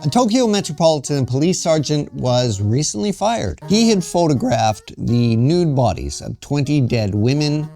A Tokyo Metropolitan Police sergeant was recently fired. He had photographed the nude bodies of 20 dead women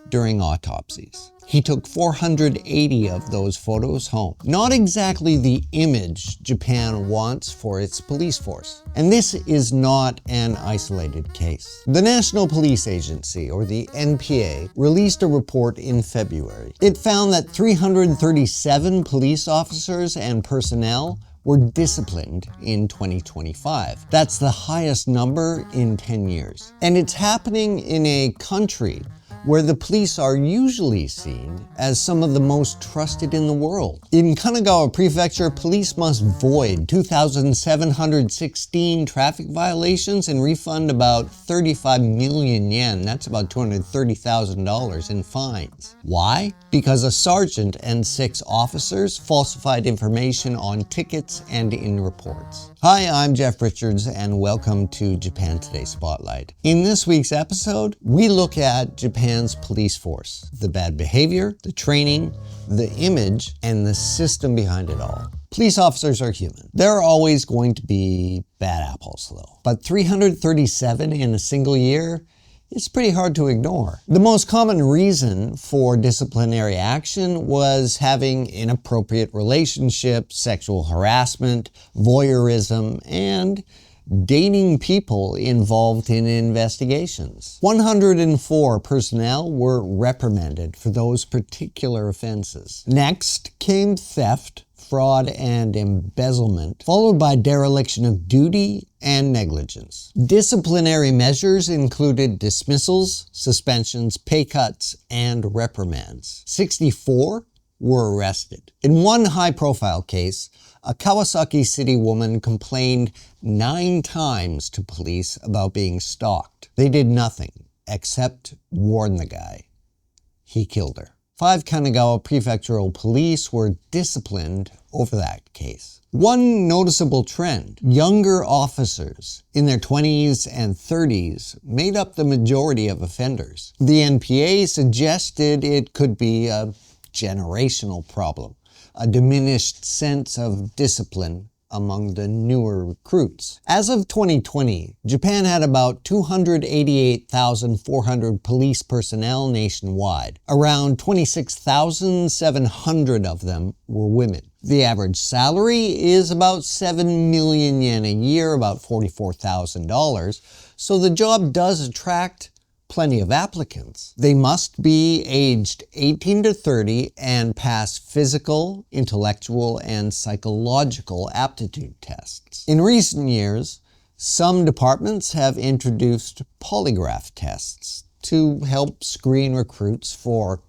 during autopsies. He took 480 of those photos home. Not exactly the image Japan wants for its police force. And this is not an isolated case. The National Police Agency, or the NPA, released a report in February. It found that 337 police officers and personnel were disciplined in 2025. That's the highest number in 10 years. And it's happening in a country where the police are usually seen as some of the most trusted in the world. In Kanagawa Prefecture, police must void 2,716 traffic violations and refund about 35 million yen, that's about $230,000 in fines. Why? Because a sergeant and 6 officers falsified information on tickets and in reports. Hi, I'm Jeff Richards and welcome to Japan Today Spotlight. In this week's episode, we look at Japan's police force, the bad behavior, the training, the image, and the system behind it all. Police officers are human. There are always going to be bad apples though. But 337 in a single year, it's pretty hard to ignore. The most common reason for disciplinary action was having inappropriate relationships, sexual harassment, voyeurism, and dating people involved in investigations. 104 personnel were reprimanded for those particular offenses. Next came theft, fraud, and embezzlement, followed by dereliction of duty and negligence. Disciplinary measures included dismissals, suspensions, pay cuts, and reprimands. 64 were arrested. In one high-profile case, a Kawasaki City woman complained 9 times to police about being stalked. They did nothing except warn the guy. He killed her. 5 Kanagawa prefectural police were disciplined over that case. One noticeable trend: younger officers in their 20s and 30s made up the majority of offenders. The NPA suggested it could be a generational problem, a diminished sense of discipline among the newer recruits. As of 2020, Japan had about 288,400 police personnel nationwide. Around 26,700 of them were women. The average salary is about 7 million yen a year, about $44,000, so the job does attract plenty of applicants. They must be aged 18 to 30 and pass physical, intellectual, and psychological aptitude tests. In recent years, some departments have introduced polygraph tests to help screen recruits for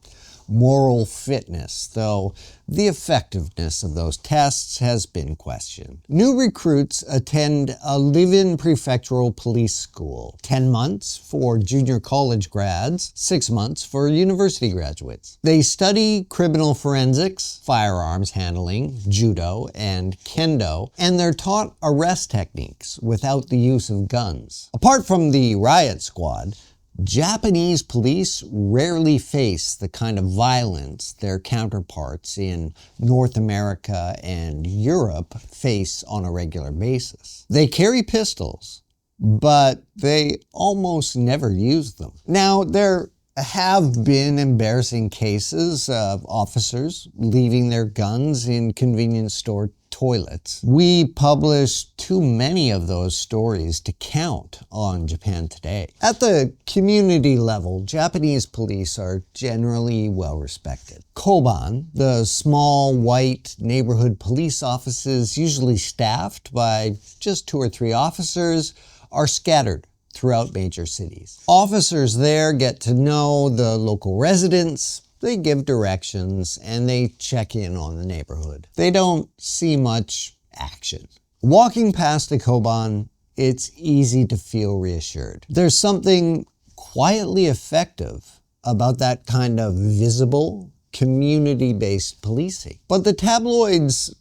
moral fitness, though the effectiveness of those tests has been questioned. New recruits attend a live-in prefectural police school, 10 months for junior college grads, 6 months for university graduates. They study criminal forensics, firearms handling, judo, and kendo, and they're taught arrest techniques without the use of guns. Apart from the riot squad, Japanese police rarely face the kind of violence their counterparts in North America and Europe face on a regular basis. They carry pistols, but they almost never use them. Now, there have been embarrassing cases of officers leaving their guns in convenience store toilets. We published too many of those stories to count on Japan Today. At the community level, Japanese police are generally well respected. Koban, the small white neighborhood police offices usually staffed by just 2 or 3 officers, are scattered throughout major cities. Officers there get to know the local residents, they give directions, and they check in on the neighborhood. They don't see much action. Walking past a koban, it's easy to feel reassured. There's something quietly effective about that kind of visible, community-based policing. But the tabloids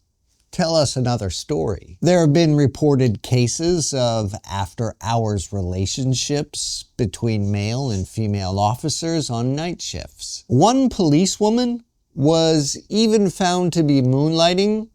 tell us another story. There have been reported cases of after-hours relationships between male and female officers on night shifts. One policewoman was even found to be moonlighting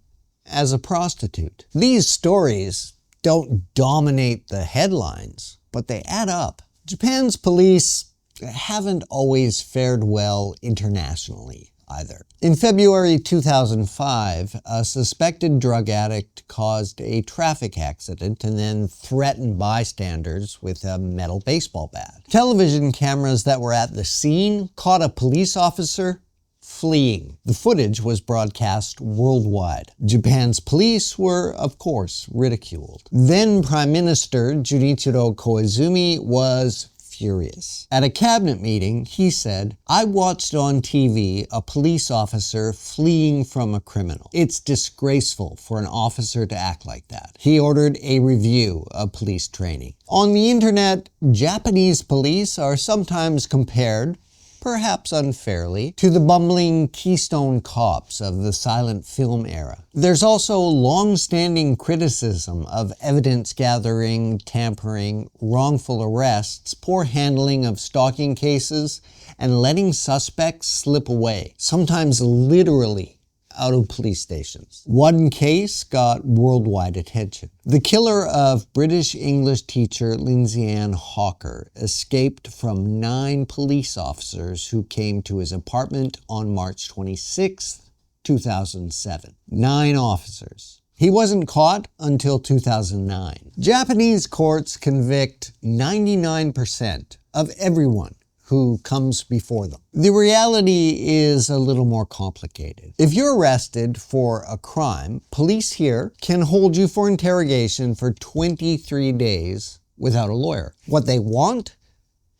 as a prostitute. These stories don't dominate the headlines, but they add up. Japan's police haven't always fared well internationally either. In February 2005, a suspected drug addict caused a traffic accident and then threatened bystanders with a metal baseball bat. Television cameras that were at the scene caught a police officer fleeing. The footage was broadcast worldwide. Japan's police were, of course, ridiculed. Then Prime Minister Junichiro Koizumi was furious. At a cabinet meeting, he said, "I watched on TV a police officer fleeing from a criminal. It's disgraceful for an officer to act like that." He ordered a review of police training. On the internet, Japanese police are sometimes compared, perhaps unfairly, to the bumbling Keystone Cops of the silent film era. There's also long-standing criticism of evidence gathering, tampering, wrongful arrests, poor handling of stalking cases, and letting suspects slip away, sometimes literally out of police stations. One case got worldwide attention. The killer of British English teacher Lindsay Ann Hawker escaped from 9 police officers who came to his apartment on March 26, 2007. 9 officers. He wasn't caught until 2009. Japanese courts convict 99% of everyone who comes before them. The reality is a little more complicated. If you're arrested for a crime, police here can hold you for interrogation for 23 days without a lawyer. What they want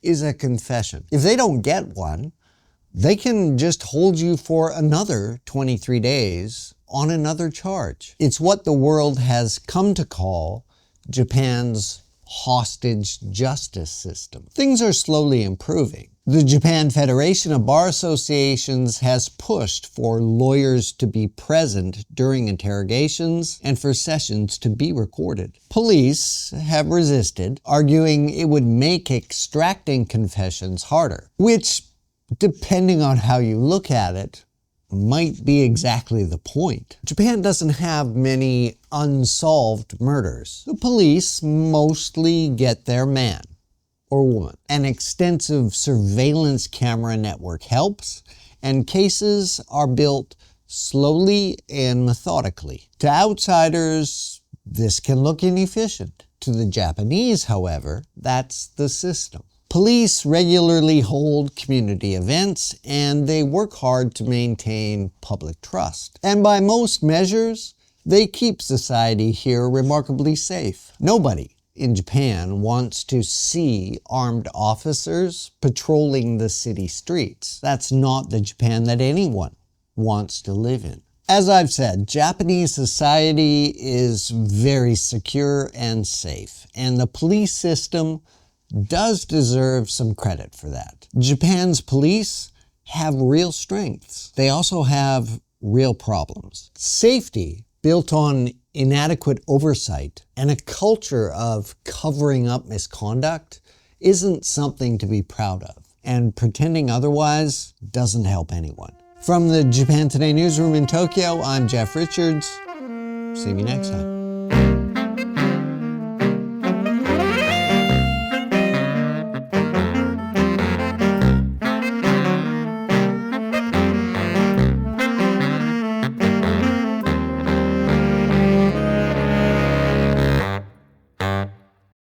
is a confession. If they don't get one, they can just hold you for another 23 days on another charge. It's what the world has come to call Japan's hostage justice system. Things are slowly improving. The Japan Federation of Bar Associations has pushed for lawyers to be present during interrogations and for sessions to be recorded. Police have resisted, arguing it would make extracting confessions harder, which, depending on how you look at it, might be exactly the point. Japan doesn't have many unsolved murders. The police mostly get their man or woman. An extensive surveillance camera network helps, and cases are built slowly and methodically. To outsiders, this can look inefficient. To the Japanese, however, that's the system. Police regularly hold community events, and they work hard to maintain public trust. And by most measures, they keep society here remarkably safe. Nobody in Japan wants to see armed officers patrolling the city streets. That's not the Japan that anyone wants to live in. As I've said, Japanese society is very secure and safe, and the police system does deserve some credit for that. Japan's police have real strengths. They also have real problems. Safety, built on inadequate oversight and a culture of covering up misconduct, isn't something to be proud of. And pretending otherwise doesn't help anyone. From the Japan Today newsroom in Tokyo, I'm Jeff Richards. See me next time.